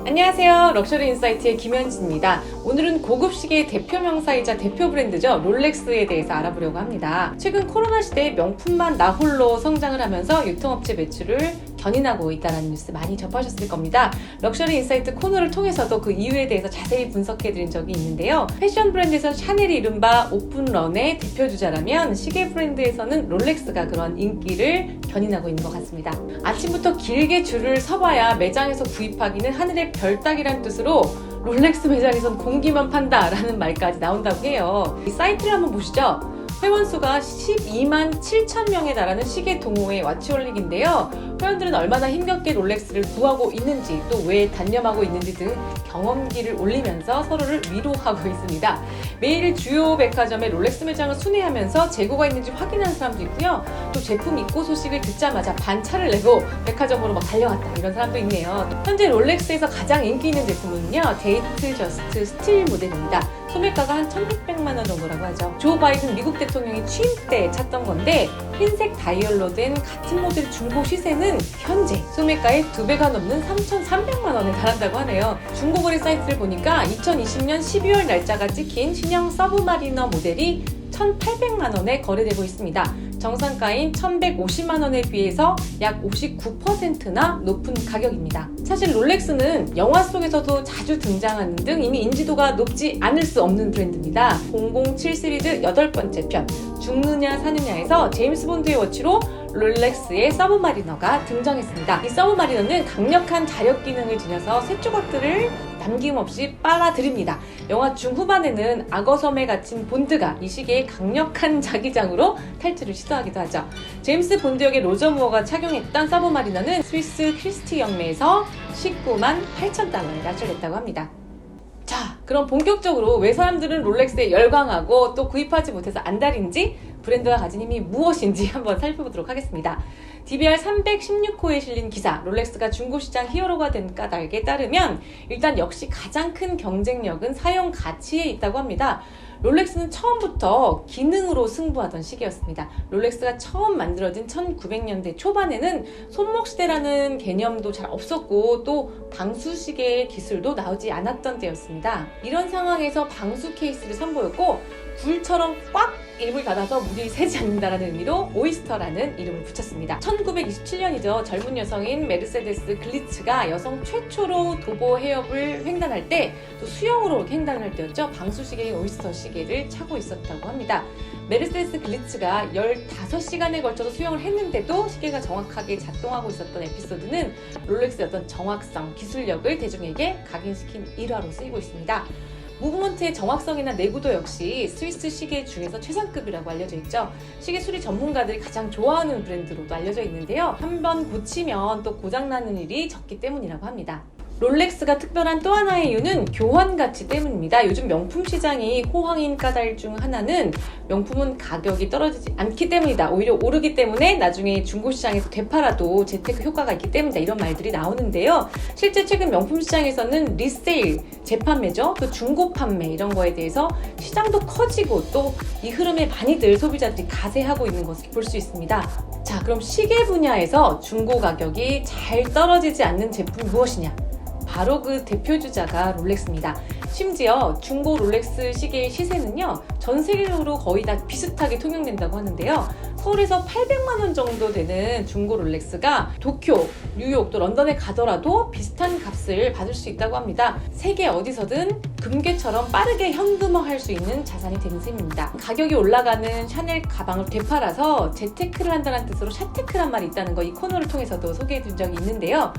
안녕하세요. 럭셔리 인사이트의 김현진입니다. 오늘은 고급 시계의 대표 명사이자 대표 브랜드죠. 롤렉스에 대해서 알아보려고 합니다. 최근 코로나 시대에 명품만 나홀로 성장을 하면서 유통업체 매출을 견인하고 있다는 뉴스 많이 접하셨을 겁니다. 럭셔리 인사이트 코너를 통해서도 그 이유에 대해서 자세히 분석해드린 적이 있는데요. 패션 브랜드에서 샤넬이 이른바 오픈런의 대표주자라면 시계 브랜드에서는 롤렉스가 그런 인기를 견인하고 있는 것 같습니다. 아침부터 길게 줄을 서봐야 매장에서 구입하기는 하늘의 별 따기란 뜻으로 롤렉스 매장에선 공기만 판다라는 말까지 나온다고 해요. 이 사이트를 한번 보시죠. 회원수가 12만 7천 명에 달하는 시계 동호회 와치홀릭인데요. 회원들은 얼마나 힘겹게 롤렉스를 구하고 있는지, 또 왜 단념하고 있는지 등 경험기를 올리면서 서로를 위로하고 있습니다. 매일 주요 백화점에 롤렉스 매장을 순회하면서 재고가 있는지 확인하는 사람도 있고요. 또 제품 입고 소식을 듣자마자 반차를 내고 백화점으로 막 달려갔다, 이런 사람도 있네요. 현재 롤렉스에서 가장 인기 있는 제품은요, 데이트 저스트 스틸 모델입니다. 소매가가 한 1,600만 원 정도라고 하죠. 조 바이든 미국 대통령이 취임 때 찾던 건데, 흰색 다이얼로 된 같은 모델 중고 시세는 현재 소매가의 2배가 넘는 3,300만 원에 달한다고 하네요. 중고거래 사이트를 보니까 2020년 12월 날짜가 찍힌 신형 서브마리너 모델이 1,800만 원에 거래되고 있습니다. 정상가인 1,150만 원에 비해서 약 59%나 높은 가격입니다. 사실 롤렉스는 영화 속에서도 자주 등장하는 등 이미 인지도가 높지 않을 수 없는 브랜드입니다. 007 시리즈 8번째 편 죽느냐 사느냐에서 제임스 본드의 워치로 롤렉스의 서브마리너가 등장했습니다. 이 서브마리너는 강력한 자력 기능을 지녀서 쇳조각들을 남김없이 빨아들입니다. 영화 중후반에는 악어섬에 갇힌 본드가 이 시계의 강력한 자기장으로 탈출을 시도하기도 하죠. 제임스 본드 역의 로저 무어가 착용했던 서브마리너는 스위스 크리스티 경매에서 19만 8천 달러에 낮춰졌다고 합니다. 자, 그럼 본격적으로 왜 사람들은 롤렉스에 열광하고 또 구입하지 못해서 안달인지, 브랜드가 가진 힘이 무엇인지 한번 살펴보도록 하겠습니다. DBR 316호에 실린 기사, 롤렉스가 중고시장 히어로가 된 까닭에 따르면 일단 역시 가장 큰 경쟁력은 사용 가치에 있다고 합니다. 롤렉스는 처음부터 기능으로 승부하던 시계였습니다. 롤렉스가 처음 만들어진 1900년대 초반에는 손목시대라는 개념도 잘 없었고, 또 방수시계 기술도 나오지 않았던 때였습니다. 이런 상황에서 방수 케이스를 선보였고, 굴처럼 꽉 입을 닫아서 물이 새지 않는다는 의미로 오이스터라는 이름을 붙였습니다. 1927년이죠. 젊은 여성인 메르세데스 글리츠가 여성 최초로 도보 해협을 횡단할 때, 또 수영으로 횡단할 때였죠. 방수시계인 오이스터 시계를 차고 있었다고 합니다. 메르세데스 글리츠가 15시간에 걸쳐서 수영을 했는데도 시계가 정확하게 작동하고 있었던 에피소드는 롤렉스의 어떤 정확성, 기술력을 대중에게 각인시킨 일화로 쓰이고 있습니다. 무브먼트의 정확성이나 내구도 역시 스위스 시계 중에서 최상급이라고 알려져 있죠. 시계 수리 전문가들이 가장 좋아하는 브랜드로도 알려져 있는데요. 한번 고치면 또 고장나는 일이 적기 때문이라고 합니다. 롤렉스가 특별한 또 하나의 이유는 교환 가치 때문입니다. 요즘 명품 시장이 호황인 까닭 중 하나는 명품은 가격이 떨어지지 않기 때문이다, 오히려 오르기 때문에 나중에 중고시장에서 되팔아도 재테크 효과가 있기 때문이다, 이런 말들이 나오는데요. 실제 최근 명품 시장에서는 리세일, 재판매죠, 또 중고 판매, 이런 거에 대해서 시장도 커지고 또 이 흐름에 많이들 소비자들이 가세하고 있는 것을 볼 수 있습니다. 자, 그럼 시계 분야에서 중고 가격이 잘 떨어지지 않는 제품이 무엇이냐? 바로 그 대표주자가 롤렉스입니다. 심지어 중고 롤렉스 시계의 시세는요, 전 세계적으로 거의 다 비슷하게 통용된다고 하는데요. 서울에서 800만 원 정도 되는 중고 롤렉스가 도쿄, 뉴욕, 또 런던에 가더라도 비슷한 값을 받을 수 있다고 합니다. 세계 어디서든 금괴처럼 빠르게 현금화할 수 있는 자산이 되는 셈입니다. 가격이 올라가는 샤넬 가방을 되팔아서 재테크를 한다는 뜻으로 샤테크란 말이 있다는 거 이 코너를 통해서도 소개해드린 적이 있는데요.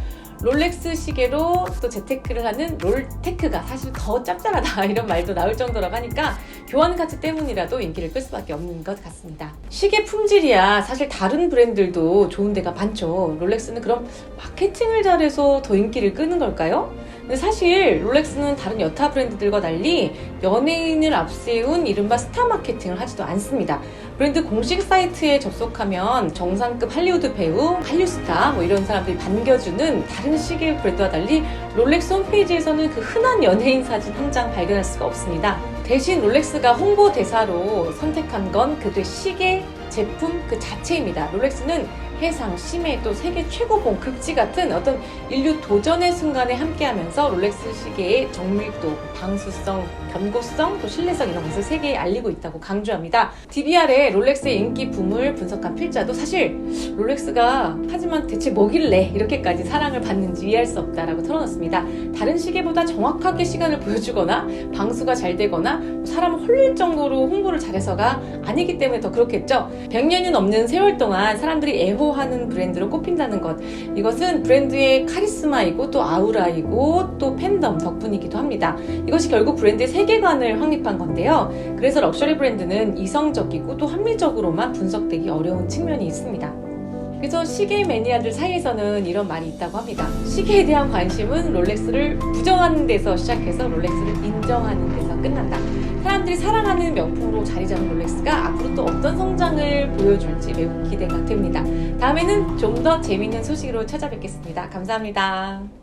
롤렉스 시계로 또 재테크를 하는 롤테크가 사실 더 짭짤하다 이런 말도 나올 정도라고 하니까 교환 가치 때문이라도 인기를 끌 수밖에 없는 것 같습니다. 시계 품질이야 사실 다른 브랜드들도 좋은 데가 많죠. 롤렉스는 그럼 마케팅을 잘해서 더 인기를 끄는 걸까요? 근데 사실 롤렉스는 다른 여타 브랜드들과 달리 연예인을 앞세운 이른바 스타 마케팅을 하지도 않습니다. 브랜드 공식 사이트에 접속하면 정상급 할리우드 배우, 한류 스타 뭐 이런 사람들이 반겨주는 다른 시계 브랜드와 달리 롤렉스 홈페이지에서는 그 흔한 연예인 사진 한 장 발견할 수가 없습니다. 대신 롤렉스가 홍보 대사로 선택한 건 그들의 시계 제품 그 자체입니다. 롤렉스는 해상, 심해, 또 세계 최고봉, 극지 같은 어떤 인류 도전의 순간에 함께하면서 롤렉스 시계의 정밀도, 방수성, 견고성, 또 신뢰성 이런 것을 세계에 알리고 있다고 강조합니다. DBR의 롤렉스의 인기 붐을 분석한 필자도 사실 롤렉스가 하지만 대체 뭐길래 이렇게까지 사랑을 받는지 이해할 수 없다라고 털어놨습니다. 다른 시계보다 정확하게 시간을 보여주거나 방수가 잘 되거나 사람을 홀릴 정도로 홍보를 잘해서가 아니기 때문에 더 그렇겠죠. 100년이 넘는 세월 동안 사람들이 애호하는 브랜드로 꼽힌다는 것, 이것은 브랜드의 카리스마이고 또 아우라이고 또 팬덤 덕분이기도 합니다. 이것이 결국 브랜드의 세계관을 확립한 건데요. 그래서 럭셔리 브랜드는 이성적이고 또 합리적으로만 분석되기 어려운 측면이 있습니다. 그래서 시계 매니아들 사이에서는 이런 말이 있다고 합니다. 시계에 대한 관심은 롤렉스를 부정하는 데서 시작해서 롤렉스를 인정하는 데서 끝난다. 사람들이 사랑하는 명품으로 자리 잡은 롤렉스가 앞으로 또 어떤 성장을 보여줄지 매우 기대가 됩니다. 다음에는 좀 더 재미있는 소식으로 찾아뵙겠습니다. 감사합니다.